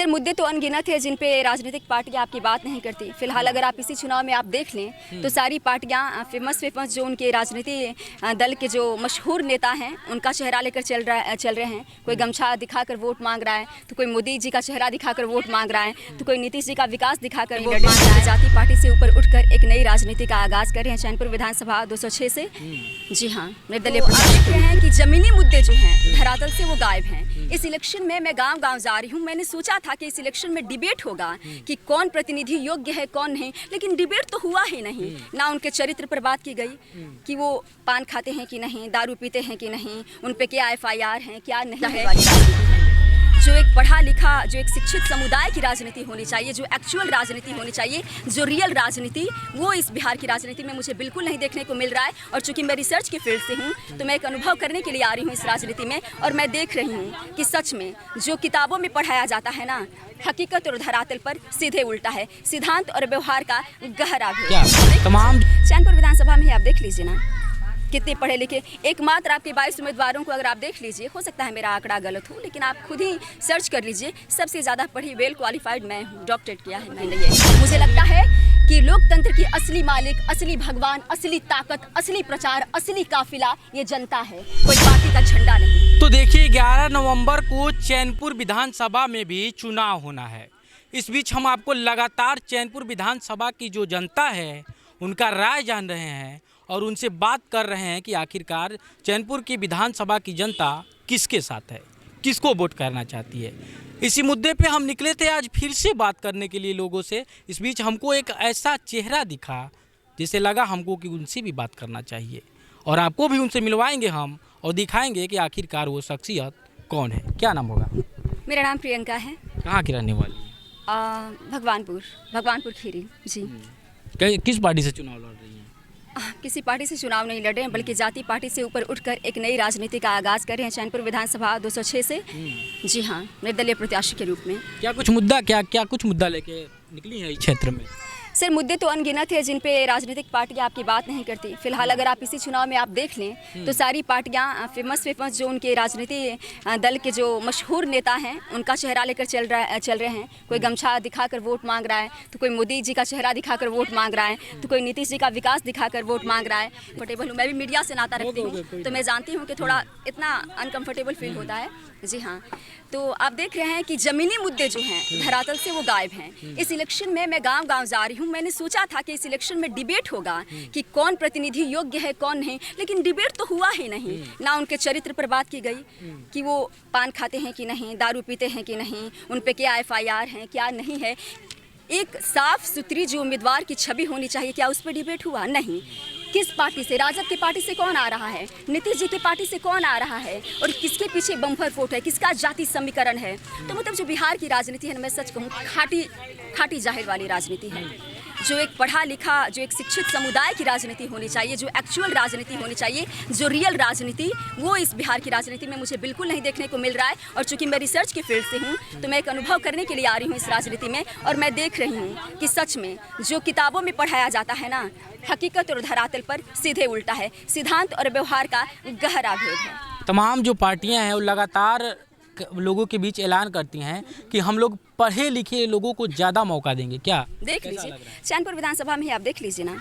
Sir मुद्दे तो अनगिनत है जिन पे राजनीतिक पार्टियां आपकी बात नहीं करती। फिलहाल अगर आप इसी चुनाव में आप देख लें तो सारी पार्टियां फेमस जो उनके राजनीति दल के जो मशहूर नेता हैं उनका चेहरा लेकर चल रहे हैं। कोई गमछा दिखाकर वोट मांग रहा है, तो कोई मोदी जी का चेहरा दिखाकर वोट मांग रहा है, तो कोई नीतीश जी का विकास दिखाकर वोट मांग रहा है। जाति पार्टी से ऊपर उठकर एक नई राजनीति का आगाज कर रहे हैं चैनपुर विधानसभा 206 से। जी हाँ, निर्दलीय प्रत्याशी हैं कि जमीनी मुद्दे जो हैं धरातल से वो गायब हैं। इस इलेक्शन में मैं गांव-गांव जा रही हूं। मैंने सोचा था कि इस इलेक्शन में डिबेट होगा कि कौन प्रतिनिधि योग्य है कौन नहीं, लेकिन डिबेट तो हुआ ही नहीं। ना उनके चरित्र पर बात की गई कि वो पान खाते हैं कि नहीं, दारू पीते हैं कि नहीं, उन पे क्या एफआईआर है क्या नहीं है। जो एक पढ़ा लिखा, जो एक शिक्षित समुदाय की राजनीति होनी चाहिए, जो एक्चुअल राजनीति होनी चाहिए, जो रियल राजनीति, वो इस बिहार की राजनीति में मुझे बिल्कुल नहीं देखने को मिल रहा है। और चूंकि मैं रिसर्च के फील्ड से हूँ तो मैं एक अनुभव करने के लिए आ रही हूँ इस राजनीति में, और मैं देख रही हूँ कि सच में जो किताबों में पढ़ाया जाता है ना, हकीकत और धरातल पर सीधे उल्टा है। सिद्धांत और व्यवहार का गहरा भेद तमाम चैनपुर विधानसभा में आप देख लीजिए ना, कितने पढ़े लिखे। एकमात्र आपके 22 उम्मीदवारों को अगर आप देख लीजिए, हो सकता है मेरा आंकड़ा गलत हो, लेकिन आप खुद ही सर्च कर लीजिए, सबसे ज़्यादा पढ़ी, वेल क्वालिफाइड मैं हूँ, डॉक्टरेट किया है मैंने। ये मुझे लगता है कि लोकतंत्र की असली मालिक, असली भगवान, असली ताकत, असली प्रचार, असली काफिला ये जनता है, कोई पार्टी का झंडा नहीं। तो देखिए 11 नवंबर को चैनपुर विधानसभा में भी चुनाव होना है। इस बीच हम आपको लगातार चैनपुर विधानसभा की जो जनता है उनका राय जान रहे हैं और उनसे बात कर रहे हैं कि आखिरकार चैनपुर की विधानसभा की जनता किसके साथ है, किसको वोट करना चाहती है। इसी मुद्दे पे हम निकले थे आज फिर से बात करने के लिए लोगों से। इस बीच हमको एक ऐसा चेहरा दिखा जिसे लगा हमको कि उनसे भी बात करना चाहिए, और आपको भी उनसे मिलवाएंगे हम और दिखाएंगे कि आखिरकार वो शख्सियत कौन है। क्या नाम होगा? मेरा नाम प्रियंका है। कहाँ की रहने वाली है? भगवानपुर खीरी जी। किस पार्टी से चुनाव लड़ रही हैं? किसी पार्टी से चुनाव नहीं लड़ रहे हैं, बल्कि जाति पार्टी से ऊपर उठकर एक नई राजनीति का आगाज कर रहे हैं चैनपुर विधानसभा 206 से। जी हाँ, निर्दलीय प्रत्याशी के रूप में। क्या कुछ मुद्दा लेके निकली है इस क्षेत्र में? सर मुद्दे तो अनगिनत है जिन पे राजनीतिक पार्टियां आपकी बात नहीं करती। फिलहाल अगर आप इसी चुनाव में आप देख लें तो सारी पार्टियां फेमस जो उनके राजनीति दल के जो मशहूर नेता हैं उनका चेहरा लेकर चल रहे हैं। कोई गमछा दिखाकर वोट मांग रहा है, तो कोई मोदी जी का चेहरा दिखाकर वोट मांग रहा है, तो कोई नीतीश जी का विकास दिखाकर वोट मांग रहा है। कंफर्टेबल हूँ, मैं भी मीडिया से नाता रखती हूँ, तो मैं जानती हूँ कि थोड़ा इतना अनकम्फर्टेबल फील होता है। जी हाँ, तो आप देख रहे हैं कि जमीनी मुद्दे जो हैं धरातल से वो गायब हैं। इस इलेक्शन में मैं गांव-गांव जा रही हूँ। मैंने सोचा था कि इस इलेक्शन में डिबेट होगा कि कौन प्रतिनिधि योग्य है कौन नहीं, लेकिन डिबेट तो हुआ ही नहीं। ना उनके चरित्र पर बात की गई कि वो पान खाते हैं कि नहीं, दारू पीते हैं कि नहीं, उन पे क्या एफआईआर है क्या नहीं है। एक साफ सुथरी जो उम्मीदवार की छवि होनी चाहिए, क्या उस पर डिबेट हुआ? नहीं। किस पार्टी से, राजद की पार्टी से कौन आ रहा है, नीतीश जी की पार्टी से कौन आ रहा है, और किसके पीछे बम्पर वोट है, किसका जाति समीकरण है। तो मतलब जो बिहार की राजनीति है ना, मैं सच कहूँ खाटी जाहिर वाली राजनीति है। जो एक पढ़ा लिखा, जो एक शिक्षित समुदाय की राजनीति होनी चाहिए, जो एक्चुअल राजनीति होनी चाहिए, जो रियल राजनीति, वो इस बिहार की राजनीति में मुझे बिल्कुल नहीं देखने को मिल रहा है। और चूंकि मैं रिसर्च के फील्ड से हूँ तो मैं एक अनुभव करने के लिए आ रही हूँ इस राजनीति में, और मैं देख रही हूँ कि सच में जो किताबों में पढ़ाया जाता है ना, हकीकत और धरातल पर सीधे उल्टा है। सिद्धांत और व्यवहार का गहरा भेद है। तमाम जो पार्टियां हैं वो लगातार लोगों के बीच ऐलान करती हैं कि हम लोग पढ़े लिखे लोगों को ज़्यादा मौका देंगे। क्या देख लीजिए चैनपुर विधानसभा में आप देख लीजिए ना,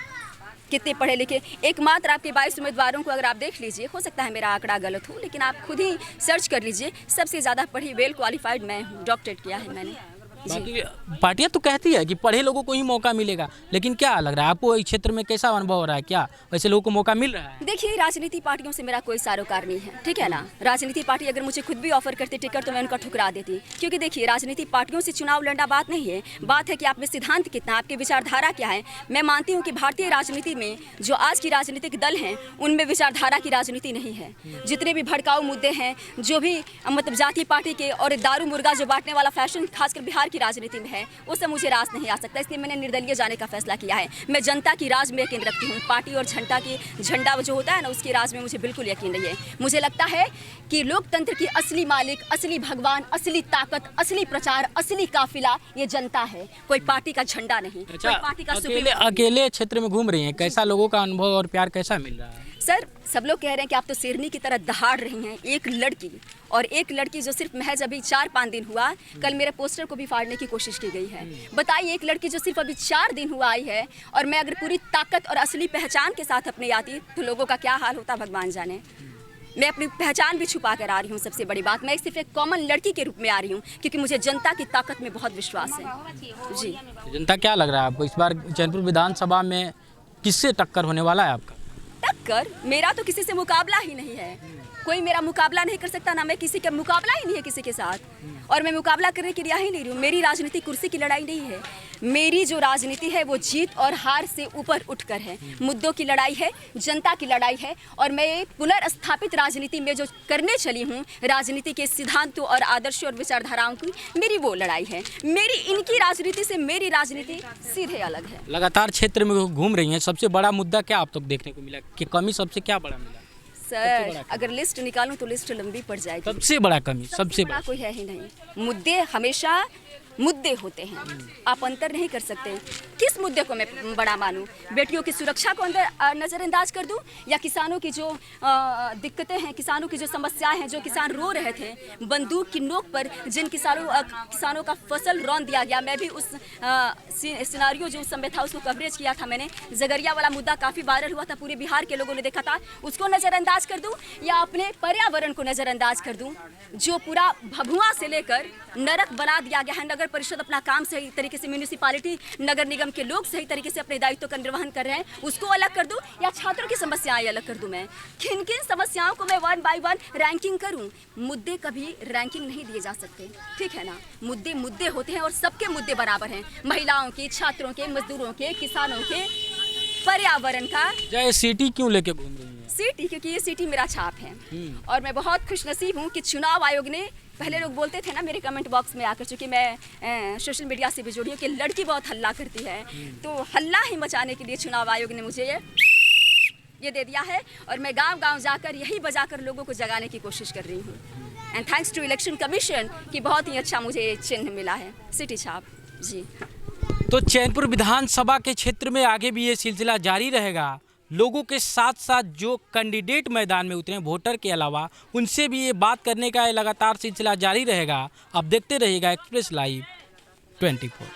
कितने पढ़े लिखे। एकमात्र आपके 22 उम्मीदवारों को अगर आप देख लीजिए, हो सकता है मेरा आंकड़ा गलत हो, लेकिन आप खुद ही सर्च कर लीजिए, सबसे ज़्यादा पढ़ी, वेल क्वालिफाइड मैं हूँ, डॉक्टरेट किया है मैंने। बाकी पार्टियां तो कहती है कि पढ़े लोगों को ही मौका मिलेगा, लेकिन क्या लग रहा है आपको इस क्षेत्र में कैसा अनुभव हो रहा है? क्या वैसे लोगों को मौका मिल रहा है? देखिए, राजनीति पार्टियों से मेरा कोई सरोकार नहीं है, ठीक है ना। राजनीति पार्टी अगर मुझे खुद भी ऑफर करती टिकट तो मैं उनका ठुकरा देती, क्योंकि देखिए राजनीति पार्टियों से चुनाव लड़ना बात नहीं है। बात है कि आप में सिद्धांत कितना, आपकी विचारधारा क्या है। मैं मानती हूँ कि भारतीय राजनीति में जो आज की राजनीतिक दल हैं उनमें विचारधारा की राजनीति नहीं है। जितने भी भड़काऊ मुद्दे हैं, जो भी मतलब जाति पार्टी के और दारू मुर्गा जो बांटने वाला फैशन खासकर बिहार की राजनीति में है, वो सब मुझे रास नहीं आ सकता। इसलिए मैंने निर्दलीय जाने का फैसला किया है। मैं जनता की राज में यकीन रखती हूँ। पार्टी और झंडा जो होता है ना, उसकी राज में मुझे बिल्कुल यकीन नहीं है। मुझे लगता है कि लोकतंत्र की असली मालिक, असली भगवान, असली ताकत, असली प्रचार, असली काफिला ये जनता है, कोई पार्टी का झंडा नहीं। अच्छा, अकेले क्षेत्र में घूम रही हैं, कैसा लोगों का अनुभव और प्यार कैसा मिल रहा है? सर, सब लोग कह रहे हैं कि आप तो शेरनी की तरह दहाड़ रही हैं। एक लड़की, और एक लड़की जो सिर्फ महज अभी 4-5 दिन हुआ, कल मेरे पोस्टर को भी फाड़ने की कोशिश की गई है। बताइए, एक लड़की जो सिर्फ अभी 4 दिन हुआ आई है, और मैं अगर पूरी ताकत और असली पहचान के साथ अपने आती तो लोगों का क्या हाल होता भगवान जाने। मैं अपनी पहचान भी छुपा कर आ रही हूँ। सबसे बड़ी बात, मैं सिर्फ एक कॉमन लड़की के रूप में आ रही हूँ, क्योंकि मुझे जनता की ताकत में बहुत विश्वास है। जी, जनता क्या लग रहा है आपको, इस बार चैनपुर विधानसभा में किससे टक्कर होने वाला है आपका? टक्कर? मेरा तो किसी से मुकाबला ही नहीं है। कोई मेरा मुकाबला नहीं कर सकता, ना मैं किसी का मुकाबला ही नहीं है किसी के साथ, और मैं मुकाबला करने के लिए ही नहीं रही हूँ। मेरी राजनीति कुर्सी की लड़ाई नहीं है। मेरी जो राजनीति है वो जीत और हार से ऊपर उठकर है। मुद्दों की लड़ाई है, जनता की लड़ाई है, और मैं पुनर्स्थापित राजनीति में जो करने चली हूँ, राजनीति के सिद्धांतों और आदर्शों और विचारधाराओं की, मेरी वो लड़ाई है। मेरी इनकी राजनीति से मेरी राजनीति सीधे अलग है। लगातार क्षेत्र में घूम रही हैं, सबसे बड़ा मुद्दा क्या आप तक देखने को मिला, कि कमी सबसे क्या बड़ा मिला? सर, अगर लिस्ट निकालूं तो लिस्ट लंबी पड़ जाएगी। सबसे बड़ा कमी, सबसे बड़ा कोई है ही नहीं। मुद्दे हमेशा मुद्दे होते हैं, आप अंतर नहीं कर सकते। किस मुद्दे को मैं बड़ा मानूं? बेटियों की सुरक्षा को नज़रअंदाज कर दूं, या किसानों की जो दिक्कतें हैं, किसानों की जो समस्याएं हैं, जो किसान रो रहे थे, बंदूक की नोक पर जिन किसानों का फसल रौंद दिया गया। मैं भी उस सिनारियो जो उस समय था उसको कवरेज किया था मैंने। जगरिया वाला मुद्दा काफ़ी वायरल हुआ था, पूरे बिहार के लोगों ने देखा था। उसको नज़रअंदाज कर दूं, या अपने पर्यावरण को नज़रअंदाज कर दूं, जो पूरा भभुआ से लेकर नरक बना दिया गया है। नगर परिषद अपना काम सही तरीके से, म्यूनिसिपालिटी, नगर निगम के लोग सही तरीके से अपने दायित्व का निर्वहन कर रहे हैं, उसको अलग कर दूं, या छात्रों की समस्याएं अलग कर दूं? मैं किन किन समस्याओं को मैं 1 बाय 1 रैंकिंग करूं? मुद्दे कभी रैंकिंग नहीं दिए जा सकते, ठीक है ना? मुद्दे मुद्दे होते हैं, और सबके मुद्दे बराबर हैं। महिलाओं के, छात्रों के, मजदूरों के, किसानों के, पर्यावरण का। जय सिटी क्यों लेके घूम रही हैं? सिटी, क्योंकि ये सिटी मेरा छाप है, और मैं बहुत खुशनसीब हूँ कि चुनाव आयोग ने, पहले लोग बोलते थे ना मेरे कमेंट बॉक्स में आकर, चूँकि मैं सोशल मीडिया से भी जुड़ी हूँ, कि लड़की बहुत हल्ला करती है, तो हल्ला ही मचाने के लिए चुनाव आयोग ने मुझे ये दे दिया है, और मैं गांव-गांव जाकर यही बजाकर लोगों को जगाने की कोशिश कर रही हूँ। And thanks to election commission कि बहुत ही अच्छा मुझे चिन्ह मिला है, सिटी छाप। जी, तो चैनपुर विधानसभा के क्षेत्र में आगे भी ये सिलसिला जारी रहेगा। लोगों के साथ साथ जो कैंडिडेट मैदान में उतरे वोटर के अलावा, उनसे भी ये बात करने का लगातार सिलसिला जारी रहेगा। आप देखते रहिएगा एक्सप्रेस लाइव 24।